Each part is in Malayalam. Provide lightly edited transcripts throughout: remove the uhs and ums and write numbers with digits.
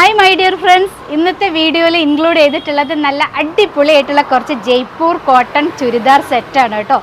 ഹായ് മൈ ഡിയർ ഫ്രണ്ട്സ്, ഇന്നത്തെ വീഡിയോയിൽ ഇൻക്ലൂഡ് ചെയ്തിട്ടുള്ളത് നല്ല അടിപൊളിയായിട്ടുള്ള കുറച്ച് ജയ്പൂർ കോട്ടൺ ചുരിദാർ സെറ്റാണ് കേട്ടോ.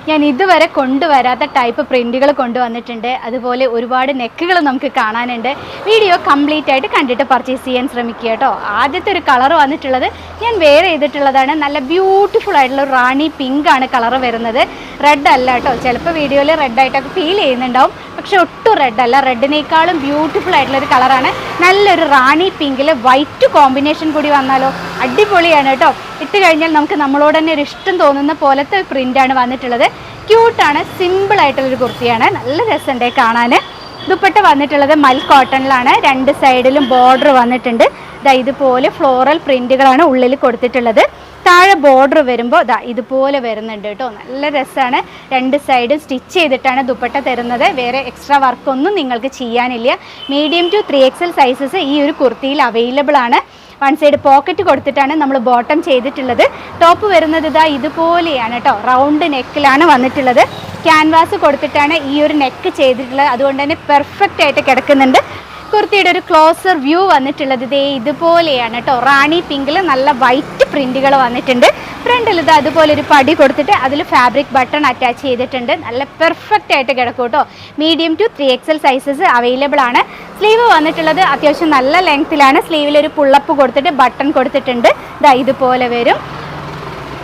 ഞാൻ ഇതുവരെ കൊണ്ടുവരാത്ത ടൈപ്പ് പ്രിൻറ്റുകൾ കൊണ്ടുവന്നിട്ടുണ്ട്. അതുപോലെ ഒരുപാട് നെക്കുകൾ നമുക്ക് കാണാനുണ്ട്. വീഡിയോ കംപ്ലീറ്റ് ആയിട്ട് കണ്ടിട്ട് പർച്ചേസ് ചെയ്യാൻ ശ്രമിക്കുക കേട്ടോ. ആദ്യത്തെ ഒരു കളർ വന്നിട്ടുള്ളത് ഞാൻ വേറെ ചെയ്തിട്ടുള്ളതാണ്. നല്ല ബ്യൂട്ടിഫുൾ ആയിട്ടുള്ള റാണി പിങ്ക് ആണ് കളർ വരുന്നത്. റെഡ് അല്ല കേട്ടോ. ചിലപ്പോൾ വീഡിയോയിൽ റെഡായിട്ടൊക്കെ ഫീൽ ചെയ്യുന്നുണ്ടാവും, പക്ഷെ ഒട്ടും റെഡ് അല്ല. റെഡിനേക്കാളും ബ്യൂട്ടിഫുൾ ആയിട്ടുള്ളൊരു കളറാണ്. നല്ലൊരു റാണി പിങ്കിൽ വൈറ്റ് കോമ്പിനേഷൻ കൂടി വന്നാലോ അടിപൊളിയാണ് കേട്ടോ. ഇട്ട് കഴിഞ്ഞാൽ നമുക്ക് നമ്മളോട് തന്നെ ഒരു ഇഷ്ടം തോന്നുന്ന പോലത്തെ പ്രിൻ്റാണ് വന്നിട്ടുള്ളത്. ക്യൂട്ടാണ്, സിമ്പിളായിട്ടുള്ളൊരു കുർത്തിയാണ്. നല്ല രസമുണ്ട് കാണാൻ. ദുപ്പട്ട വന്നിട്ടുള്ളത് മൽ കോട്ടണിലാണ്. രണ്ട് സൈഡിലും ബോർഡർ വന്നിട്ടുണ്ട്. ഇതുപോലെ ഫ്ലോറൽ പ്രിൻറ്റുകളാണ് ഉള്ളിൽ കൊടുത്തിട്ടുള്ളത്. താഴെ ബോർഡർ വരുമ്പോൾ ഇതുപോലെ വരുന്നുണ്ട് കേട്ടോ. നല്ല രസമാണ്. രണ്ട് സൈഡും സ്റ്റിച്ച് ചെയ്തിട്ടാണ് ദുപ്പട്ട തരുന്നത്. വേറെ എക്സ്ട്രാ വർക്കൊന്നും നിങ്ങൾക്ക് ചെയ്യാനില്ല. മീഡിയം ടു 3XL സൈസസ് ഈ ഒരു കുർത്തിയിൽ അവൈലബിൾ ആണ്. വൺ സൈഡ് പോക്കറ്റ് കൊടുത്തിട്ടാണ് നമ്മൾ ബോട്ടം ചെയ്തിട്ടുള്ളത്. ടോപ്പ് വരുന്നത് ഇതുപോലെയാണ് കേട്ടോ. റൗണ്ട് നെക്കിലാണ് വന്നിട്ടുള്ളത്. ക്യാൻവാസ് കൊടുത്തിട്ടാണ് ഈ ഒരു നെക്ക് ചെയ്തിട്ടുള്ളത്. അതുകൊണ്ട് തന്നെ പെർഫെക്റ്റ് ആയിട്ട് കിടക്കുന്നുണ്ട്. കുർത്തിയുടെ ഒരു ക്ലോസർ വ്യൂ വന്നിട്ടുള്ളത് ഇതുപോലെയാണ് കേട്ടോ. റാണി പിങ്കിൽ നല്ല വൈറ്റ് പ്രിൻറ്റുകൾ വന്നിട്ടുണ്ട്. ഫ്രണ്ടിൽ അതുപോലെ ഒരു പടി കൊടുത്തിട്ട് അതിൽ ഫാബ്രിക് ബട്ടൺ അറ്റാച്ച് ചെയ്തിട്ടുണ്ട്. നല്ല പെർഫെക്റ്റ് ആയിട്ട് കിടക്കും കേട്ടോ. Medium to 3XL sizes available ആണ്. സ്ലീവ് വന്നിട്ടുള്ളത് അത്യാവശ്യം നല്ല ലെങ്ത്തിലാണ്. സ്ലീവിലൊരു പുള്ളപ്പ് കൊടുത്തിട്ട് ബട്ടൺ കൊടുത്തിട്ടുണ്ട്. ഇതുപോലെ വരും.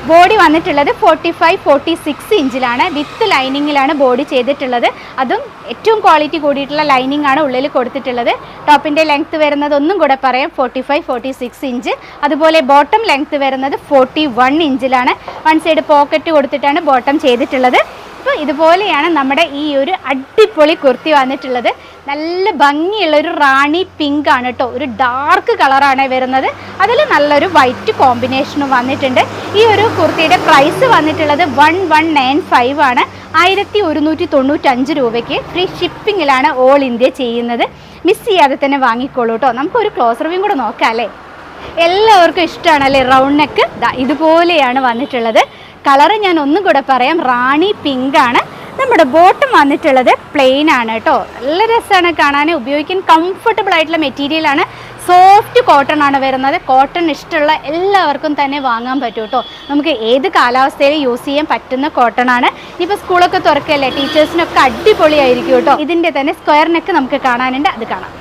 ബോഡി വന്നിട്ടുള്ളത് 45-46 ഇഞ്ചിലാണ്. വിത്ത് ലൈനിങ്ങിലാണ് ബോഡി ചെയ്തിട്ടുള്ളത്. അതും ഏറ്റവും ക്വാളിറ്റി കൂടിയിട്ടുള്ള ലൈനിങ് ആണ് ഉള്ളിൽ കൊടുത്തിട്ടുള്ളത്. ടോപ്പിൻ്റെ ലെങ്ത്ത് വരുന്നത് ഒന്നും കൂടെ പറയാം, 45-46 ഇഞ്ച്. അതുപോലെ ബോട്ടം ലെങ്ത്ത് വരുന്നത് 41 ഇഞ്ചിലാണ്. വൺ സൈഡ് പോക്കറ്റ് കൊടുത്തിട്ടാണ് ബോട്ടം ചെയ്തിട്ടുള്ളത്. അപ്പോൾ ഇതുപോലെയാണ് നമ്മുടെ ഈ ഒരു അടിപൊളി കുർത്തി വന്നിട്ടുള്ളത്. നല്ല ഭംഗിയുള്ളൊരു റാണി പിങ്ക് ആണ് കേട്ടോ. ഒരു ഡാർക്ക് കളറാണ് വരുന്നത്. അതിൽ നല്ലൊരു വൈറ്റ് കോമ്പിനേഷനും വന്നിട്ടുണ്ട്. ഈ ഒരു കുർത്തിയുടെ പ്രൈസ് വന്നിട്ടുള്ളത് 1195 ആണ്. 1195 രൂപയ്ക്ക് ഫ്രീ ഷിപ്പിങ്ങിലാണ് ഓൾ ഇന്ത്യ ചെയ്യുന്നത്. മിസ് ചെയ്യാതെ തന്നെ വാങ്ങിക്കോളൂ കേട്ടോ. നമുക്കൊരു ക്ലോസ് റിവ്യൂ കൂടെ നോക്കാം അല്ലേ. എല്ലാവർക്കും ഇഷ്ടമാണല്ലേ റൗണ്ട് നെക്ക്. ഇതുപോലെയാണ് വന്നിട്ടുള്ളത്. കളറ് ഞാൻ ഒന്നും കൂടെ പറയാം, റാണി പിങ്ക് ആണ്. നമ്മുടെ ബോട്ടം വന്നിട്ടുള്ളത് പ്ലെയിൻ ആണ് കേട്ടോ. നല്ല രസമാണ് കാണാൻ. ഉപയോഗിക്കാൻ കംഫർട്ടബിൾ ആയിട്ടുള്ള മെറ്റീരിയലാണ്. സോഫ്റ്റ് കോട്ടൺ ആണ് വരുന്നത്. കോട്ടൺ ഇഷ്ടമുള്ള എല്ലാവർക്കും തന്നെ വാങ്ങാൻ പറ്റും കേട്ടോ. നമുക്ക് ഏത് കാലാവസ്ഥയിൽ യൂസ് ചെയ്യാൻ പറ്റുന്ന കോട്ടൺ ആണ്. ഇനിയിപ്പോൾ സ്കൂളൊക്കെ തുറക്കല്ലേ, ടീച്ചേഴ്സിനൊക്കെ അടിപൊളിയായിരിക്കും കേട്ടോ. ഇതിൻ്റെ തന്നെ സ്ക്വയർ നെക്ക് നമുക്ക് കാണാനുണ്ട്, അത് കാണാം.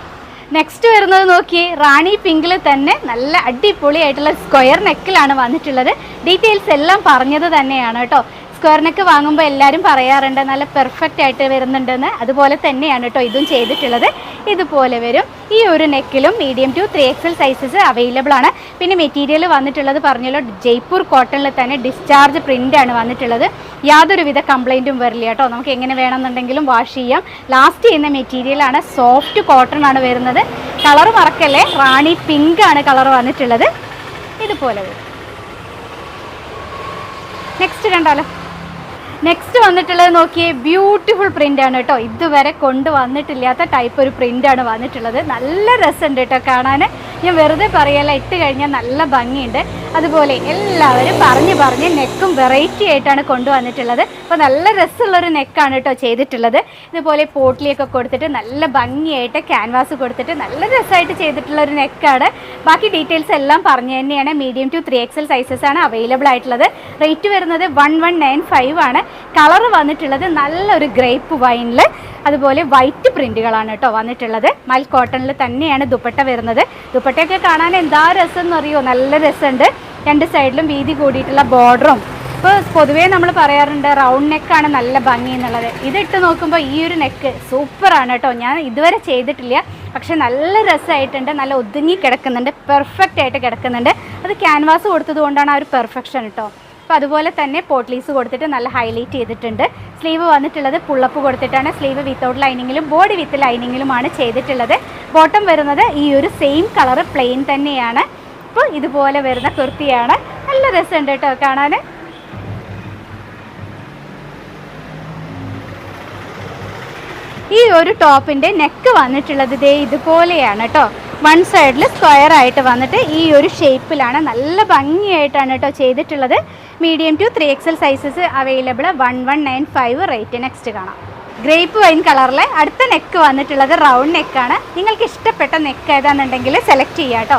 നെക്സ്റ്റ് വരുന്നത് നോക്കിയേ, റാണി പിങ്കിൽ തന്നെ നല്ല അടിപൊളിയായിട്ടുള്ള സ്ക്വയർ നെക്കിലാണ് വന്നിട്ടുള്ളത്. ഡീറ്റെയിൽസ് എല്ലാം പറഞ്ഞത് തന്നെയാണ് കേട്ടോ. സ്ക്വയർ നെക്ക് വാങ്ങുമ്പോൾ എല്ലാവരും പറയാറുണ്ട് നല്ല പെർഫെക്റ്റ് ആയിട്ട് വരുന്നുണ്ടെന്ന്. അതുപോലെ തന്നെയാണ് കേട്ടോ ഇതും ചെയ്തിട്ടുള്ളത്. ഇതുപോലെ വരും. ഈ ഒരു നെക്കിലും medium to 3XL sizes available ആണ്. പിന്നെ മെറ്റീരിയൽ വന്നിട്ടുള്ളത് പറഞ്ഞല്ലോ, ജയ്പൂർ കോട്ടണിൽ തന്നെ ഡിസ്ചാർജ് പ്രിൻ്റാണ് വന്നിട്ടുള്ളത്. യാതൊരുവിധ കംപ്ലൈൻറ്റും വരില്ല കേട്ടോ. നമുക്ക് എങ്ങനെ വേണമെന്നുണ്ടെങ്കിലും വാഷ് ചെയ്യാം. ലാസ്റ്റ് ചെയ്യുന്ന മെറ്റീരിയലാണ്. സോഫ്റ്റ് കോട്ടൺ ആണ് വരുന്നത്. കളർ മറക്കല്ലേ, റാണി പിങ്ക് ആണ് കളർ വന്നിട്ടുള്ളത്. ഇതുപോലെ വരും. നെക്സ്റ്റ് കണ്ടാലോ. നെക്സ്റ്റ് വന്നിട്ടുള്ളത് നോക്കിയേ, ബ്യൂട്ടിഫുൾ പ്രിൻ്റാണ് കേട്ടോ. ഇതുവരെ കൊണ്ടുവന്നിട്ടില്ലാത്ത ടൈപ്പ് ഒരു പ്രിൻ്റാണ് വന്നിട്ടുള്ളത്. നല്ല രസമുണ്ട് കേട്ടോ കാണാൻ. ഞാൻ വെറുതെ പറയല്ല, ഇട്ട് കഴിഞ്ഞാൽ നല്ല ഭംഗിയുണ്ട്. അതുപോലെ എല്ലാവരും പറഞ്ഞ് നെക്കും വെറൈറ്റി ആയിട്ടാണ് കൊണ്ടുവന്നിട്ടുള്ളത്. അപ്പോൾ നല്ല രസമുള്ളൊരു നെക്കാണ് കേട്ടോ ചെയ്തിട്ടുള്ളത്. ഇതുപോലെ പോട്ട്ലിയൊക്കെ കൊടുത്തിട്ട് നല്ല ഭംഗിയായിട്ട് ക്യാൻവാസ് കൊടുത്തിട്ട് നല്ല രസമായിട്ട് ചെയ്തിട്ടുള്ളൊരു നെക്കാണ്. ബാക്കി ഡീറ്റെയിൽസ് എല്ലാം പറഞ്ഞു തന്നെയാണ്. മീഡിയം ടു 3XL സൈസസ് ആണ് അവൈലബിൾ ആയിട്ടുള്ളത്. റേറ്റ് വരുന്നത് 1195 ആണ്. കളർ വന്നിട്ടുള്ളത് നല്ലൊരു ഗ്രേപ്പ് വൈനിൽ അതുപോലെ വൈറ്റ് പ്രിൻറ്റുകളാണ് കേട്ടോ വന്നിട്ടുള്ളത്. മൽ കോട്ടണിൽ തന്നെയാണ് ദുപ്പട്ട വരുന്നത്. ദുപ്പട്ടയൊക്കെ കാണാൻ എന്താ രസം എന്നറിയോ, നല്ല രസമുണ്ട്. രണ്ട് സൈഡിലും വീതി കൂടിയിട്ടുള്ള ബോർഡറും. ഇപ്പോൾ പൊതുവേ നമ്മൾ പറയാറുണ്ട് റൗണ്ട് നെക്കാണ് നല്ല ഭംഗി എന്നുള്ളത്. ഇതിട്ട് നോക്കുമ്പോൾ ഈ ഒരു നെക്ക് സൂപ്പറാണ് കേട്ടോ. ഞാൻ ഇതുവരെ ചെയ്തിട്ടില്ല, പക്ഷെ നല്ല രസമായിട്ടുണ്ട്. നല്ല ഒതുങ്ങി കിടക്കുന്നുണ്ട്, പെർഫെക്റ്റ് ആയിട്ട് കിടക്കുന്നുണ്ട്. അത് ക്യാൻവാസ് കൊടുത്തത് കൊണ്ടാണ് ആ ഒരു പെർഫെക്ഷൻ കേട്ടോ. അപ്പോൾ അതുപോലെ തന്നെ പോട്ട്ലീസ് കൊടുത്തിട്ട് നല്ല ഹൈലൈറ്റ് ചെയ്തിട്ടുണ്ട്. സ്ലീവ് വന്നിട്ടുള്ളത് പുള്ളപ്പ് കൊടുത്തിട്ടാണ്. സ്ലീവ് വിത്തൗട്ട് ലൈനിങ്ങിലും ബോഡി വിത്ത് ലൈനിങ്ങിലുമാണ് ചെയ്തിട്ടുള്ളത്. ബോട്ടം വരുന്നത് ഈ ഒരു സെയിം കളർ പ്ലെയിൻ തന്നെയാണ്. അപ്പോൾ ഇതുപോലെ വരുന്ന കുർത്തിയാണ്. നല്ല രസമുണ്ട് കേട്ടോ കാണാൻ. ഈ ഒരു ടോപ്പിൻ്റെ നെക്ക് വന്നിട്ടുള്ളത് ഇതുപോലെയാണ് കേട്ടോ. വൺ സൈഡിൽ സ്ക്വയർ ആയിട്ട് വന്നിട്ട് ഈ ഒരു ഷേപ്പിലാണ്. നല്ല ഭംഗിയായിട്ടാണ് കേട്ടോ ചെയ്തിട്ടുള്ളത്. Medium to 3XL sizes available. 1195 rate. Next കാണാം. ഗ്രേപ്പ് വൈൻ കളറിലെ അടുത്ത നെക്ക് വന്നിട്ടുള്ളത് റൗണ്ട് നെക്കാണ്. നിങ്ങൾക്ക് ഇഷ്ടപ്പെട്ട നെക്ക് ഏതാണെന്നുണ്ടെങ്കിൽ സെലക്ട് ചെയ്യാം കേട്ടോ.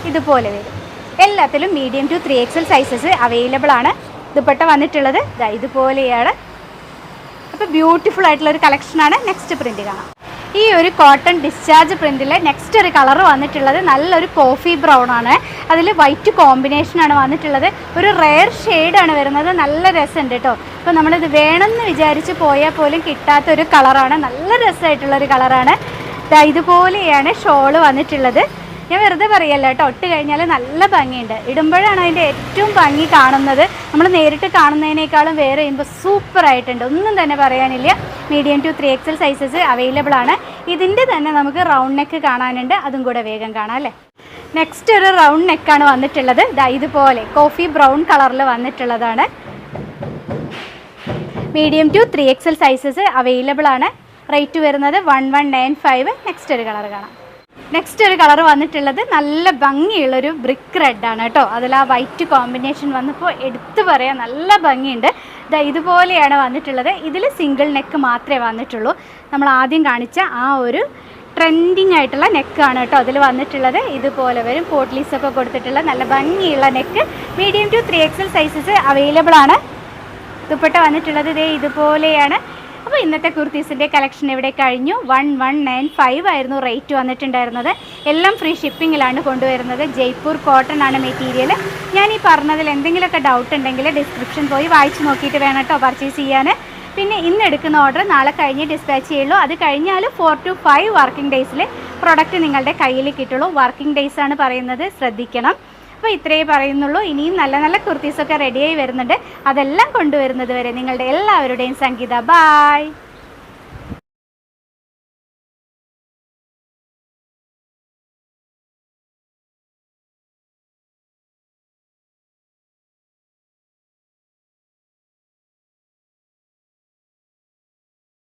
ഇതുപോലെ വരും. എല്ലാത്തിലും medium to 3XL sizes available ആണ്. ദുപ്പട്ട വന്നിട്ടുള്ളത് ഇതുപോലെയാണ്. അപ്പോൾ ബ്യൂട്ടിഫുൾ ആയിട്ടുള്ളൊരു കളക്ഷനാണ്. നെക്സ്റ്റ് പ്രിൻറ്റ് കാണാം. ഈ ഒരു കോട്ടൺ ഡിസ്ചാർജ് പ്രിൻറ്റിൽ നെക്സ്റ്റ് ഒരു കളർ വന്നിട്ടുള്ളത് നല്ലൊരു കോഫി ബ്രൗൺ ആണ്. അതിൽ വൈറ്റ് കോമ്പിനേഷനാണ് വന്നിട്ടുള്ളത്. ഒരു റെയർ ഷെയ്ഡാണ് വരുന്നത്. നല്ല രസമുണ്ട് കേട്ടോ. അപ്പോൾ നമ്മളിത് വേണമെന്ന് വിചാരിച്ച് പോയാൽ പോലും കിട്ടാത്തൊരു കളറാണ്. നല്ല രസമായിട്ടുള്ളൊരു കളറാണ്. ഇതുപോലെയാണ് ഷോള് വന്നിട്ടുള്ളത്. ഞാൻ വെറുതെ പറയല്ല കേട്ടോ, ഇട്ട് കഴിഞ്ഞാൽ നല്ല ഭംഗിയുണ്ട്. ഇടുമ്പോഴാണ് അതിൻ്റെ ഏറ്റവും ഭംഗി കാണുന്നത്. നമ്മൾ നേരിട്ട് കാണുന്നതിനേക്കാളും വേറെ ചെയ്യുമ്പോൾ സൂപ്പറായിട്ടുണ്ട്. ഒന്നും തന്നെ പറയാനില്ല. Medium to 3XL sizes available ആണ്. ഇതിൻ്റെ തന്നെ നമുക്ക് റൗണ്ട് നെക്ക് കാണാനുണ്ട്. അതും കൂടെ വേഗം കാണാം അല്ലേ. നെക്സ്റ്റ് ഒരു റൗണ്ട് നെക്കാണ് വന്നിട്ടുള്ളത്. ഇതുപോലെ കോഫി ബ്രൗൺ കളറിൽ വന്നിട്ടുള്ളതാണ്. Medium to 3XL sizes available ആണ്. റേറ്റ് വരുന്നത് 1195. നെക്സ്റ്റ് ഒരു കളർ കാണാം. നെക്സ്റ്റ് ഒരു കളർ വന്നിട്ടുള്ളത് നല്ല ഭംഗിയുള്ളൊരു ബ്രിക്ക് റെഡാണ് കേട്ടോ. അതിൽ ആ വൈറ്റ് കോമ്പിനേഷൻ വന്നപ്പോൾ എടുത്തു പറയാൻ നല്ല ഭംഗിയുണ്ട്. ഇതുപോലെയാണ് വന്നിട്ടുള്ളത്. ഇതിൽ സിംഗിൾ നെക്ക് മാത്രമേ വന്നിട്ടുള്ളൂ. നമ്മൾ ആദ്യം കാണിച്ച ആ ഒരു ട്രെൻഡിങ് ആയിട്ടുള്ള നെക്കാണ് കേട്ടോ അതിൽ വന്നിട്ടുള്ളത്. ഇതുപോലെ വരും. പോട്ട്ലീസൊക്കെ കൊടുത്തിട്ടുള്ള നല്ല ഭംഗിയുള്ള neck. Medium to 3XL sizes available ആണ്. ദുപ്പട്ട വന്നിട്ടുള്ളത് ഇതുപോലെയാണ്. അപ്പോൾ ഇന്നത്തെ കുർത്തീസിൻ്റെ കളക്ഷൻ ഇവിടെ കഴിഞ്ഞു. 1195 ആയിരുന്നു റേറ്റ് വന്നിട്ടുണ്ടായിരുന്നത്. എല്ലാം ഫ്രീ ഷിപ്പിങ്ങിലാണ് കൊണ്ടുവരുന്നത്. ജയ്പൂർ കോട്ടൺ ആണ് മെറ്റീരിയൽ. ഞാൻ ഈ പറഞ്ഞതിൽ എന്തെങ്കിലുമൊക്കെ ഡൗട്ട് ഉണ്ടെങ്കിൽ ഡിസ്ക്രിപ്ഷൻ പോയി വായിച്ച് നോക്കിയിട്ട് വേണം കേട്ടോ പർച്ചേസ് ചെയ്യാൻ. പിന്നെ ഇന്ന് എടുക്കുന്ന ഓർഡർ നാളെ കഴിഞ്ഞ് ഡിസ്പാച്ച് ചെയ്യുള്ളൂ. അത് കഴിഞ്ഞാൽ 4 to 5 വർക്കിംഗ് ഡേയ്സിൽ പ്രൊഡക്റ്റ് നിങ്ങളുടെ കയ്യിൽ കിട്ടുള്ളൂ. വർക്കിംഗ് ഡേയ്സ് ആണ് പറയുന്നത്, ശ്രദ്ധിക്കണം. അപ്പോൾ ഇത്രയേ പറയുന്നുള്ളൂ. ഇനിയും നല്ല നല്ല കുർത്തീസൊക്കെ റെഡിയായി വരുന്നുണ്ട്. അതെല്ലാം കൊണ്ടുവരുന്നത് വരെ നിങ്ങളുടെ എല്ലാവരുടെയും സംഗീത. ബായ്.